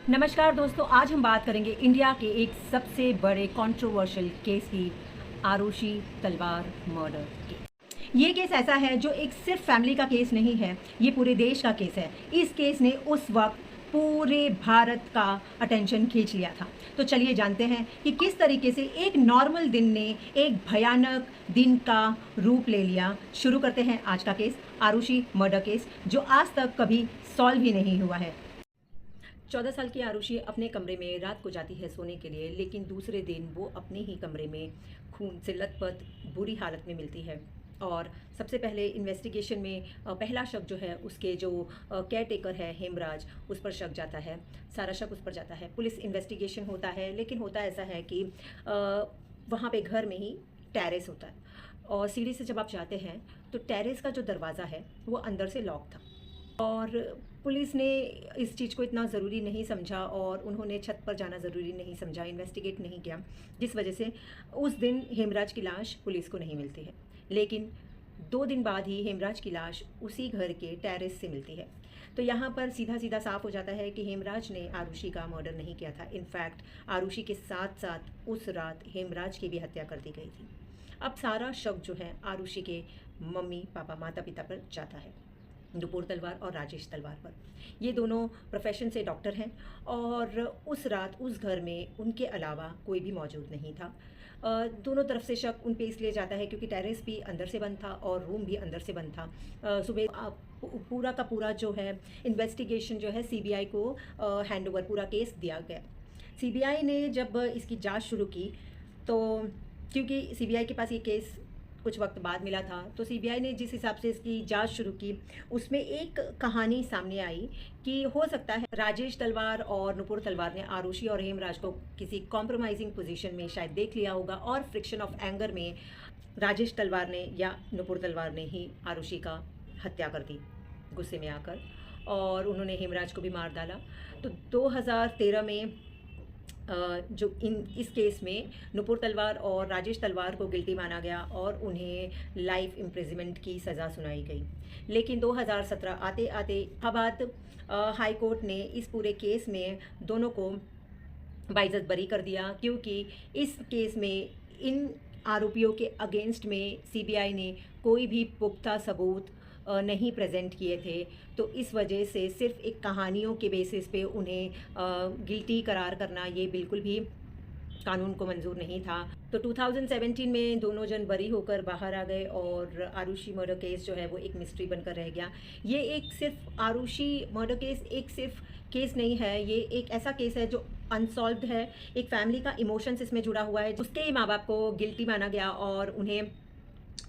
नमस्कार दोस्तों, आज हम बात करेंगे इंडिया के एक सबसे बड़े कंट्रोवर्शियल केस की, आरुषि तलवार मर्डर केस। ये केस ऐसा है जो एक सिर्फ फैमिली का केस नहीं है, ये पूरे देश का केस है। इस केस ने उस वक्त पूरे भारत का अटेंशन खींच लिया था। तो चलिए जानते हैं कि किस तरीके से एक नॉर्मल दिन ने एक भयानक दिन का रूप ले लिया। शुरू करते हैं आज का केस, आरुषि मर्डर केस, जो आज तक कभी सॉल्व ही नहीं हुआ है। 14 साल की आरुषि अपने कमरे में रात को जाती है सोने के लिए, लेकिन दूसरे दिन वो अपने ही कमरे में खून से लथपथ बुरी हालत में मिलती है। और सबसे पहले इन्वेस्टिगेशन में पहला शक जो है उसके जो केयर टेकर है हेमराज, उस पर शक जाता है। सारा शक उस पर जाता है। पुलिस इन्वेस्टिगेशन होता है, लेकिन होता ऐसा है कि वहाँ पे घर में ही टेरेस होता है और सीढ़ी से जब आप जाते हैं तो टेरेस का जो दरवाज़ा है वो अंदर से लॉक था। और पुलिस ने इस चीज़ को इतना ज़रूरी नहीं समझा और उन्होंने छत पर जाना ज़रूरी नहीं समझा, इन्वेस्टिगेट नहीं किया, जिस वजह से उस दिन हेमराज की लाश पुलिस को नहीं मिलती है। लेकिन 2 दिन बाद ही हेमराज की लाश उसी घर के टेरेस से मिलती है। तो यहाँ पर सीधा सीधा साफ हो जाता है कि हेमराज ने आरुषि का मर्डर नहीं किया था। इनफैक्ट आरुषि के साथ साथ उस रात हेमराज की भी हत्या कर दी गई थी। अब सारा शक जो है आरुषि के मम्मी पापा माता पिता पर जाता है, नुपुर तलवार और राजेश तलवार पर। ये दोनों प्रोफेशन से डॉक्टर हैं और उस रात उस घर में उनके अलावा कोई भी मौजूद नहीं था। दोनों तरफ से शक उन पे इसलिए जाता है क्योंकि टेरेस भी अंदर से बंद था और रूम भी अंदर से बंद था। सुबह पूरा का पूरा जो है इन्वेस्टिगेशन जो है सीबीआई को हैंड ओवर, पूरा केस दिया गया। सीबीआई ने जब इसकी जांच शुरू की तो क्योंकि सीबीआई के पास ये केस कुछ वक्त बाद मिला था, तो सीबीआई ने जिस हिसाब से इसकी जांच शुरू की उसमें एक कहानी सामने आई कि हो सकता है राजेश तलवार और नुपुर तलवार ने आरुषि और हेमराज को किसी कॉम्प्रोमाइजिंग पोजीशन में शायद देख लिया होगा और फ्रिक्शन ऑफ एंगर में राजेश तलवार ने या नुपुर तलवार ने ही आरुषि का हत्या कर दी गुस्से में आकर, और उन्होंने हेमराज को भी मार डाला। तो 2013 में जो इस केस में नुपुर तलवार और राजेश तलवार को गिल्टी माना गया और उन्हें लाइफ इम्प्रिजमेंट की सज़ा सुनाई गई। लेकिन 2017 आते आते इलाहाबाद हाई कोर्ट ने इस पूरे केस में दोनों को बाइज्जत बरी कर दिया, क्योंकि इस केस में इन आरोपियों के अगेंस्ट में सीबीआई ने कोई भी पुख्ता सबूत नहीं प्रेजेंट किए थे। तो इस वजह से सिर्फ एक कहानियों के बेसिस पे उन्हें गिल्टी करार करना ये बिल्कुल भी कानून को मंजूर नहीं था। तो 2017 में दोनों जन बरी होकर बाहर आ गए और आरुषि मर्डर केस जो है वो एक मिस्ट्री बनकर रह गया। ये एक सिर्फ आरुषि मर्डर केस एक सिर्फ केस नहीं है, ये एक ऐसा केस है जो अनसॉल्व्ड है। एक फैमिली का इमोशंस इसमें जुड़ा हुआ है। उसके ही माँ बाप को गिल्टी माना गया और उन्हें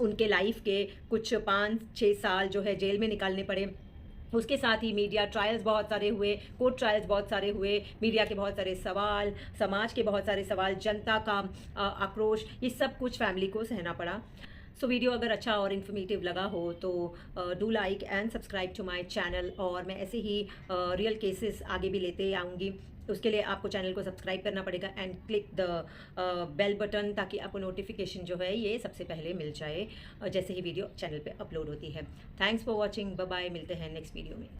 उनके लाइफ के कुछ 5-6 साल जो है जेल में निकालने पड़े। उसके साथ ही मीडिया ट्रायल्स बहुत सारे हुए, कोर्ट ट्रायल्स बहुत सारे हुए, मीडिया के बहुत सारे सवाल, समाज के बहुत सारे सवाल, जनता का आक्रोश, ये सब कुछ फैमिली को सहना पड़ा। सो वीडियो अगर अच्छा और इन्फॉर्मेटिव लगा हो तो do like and subscribe to my channel, और मैं ऐसे ही रियल केसेस आगे भी लेते आऊँगी। उसके लिए आपको चैनल को सब्सक्राइब करना पड़ेगा and click the bell button, ताकि आपको नोटिफिकेशन जो है ये सबसे पहले मिल जाए जैसे ही वीडियो चैनल पे अपलोड होती है। Thanks for watching, bye bye, मिलते हैं नेक्स्ट वीडियो में।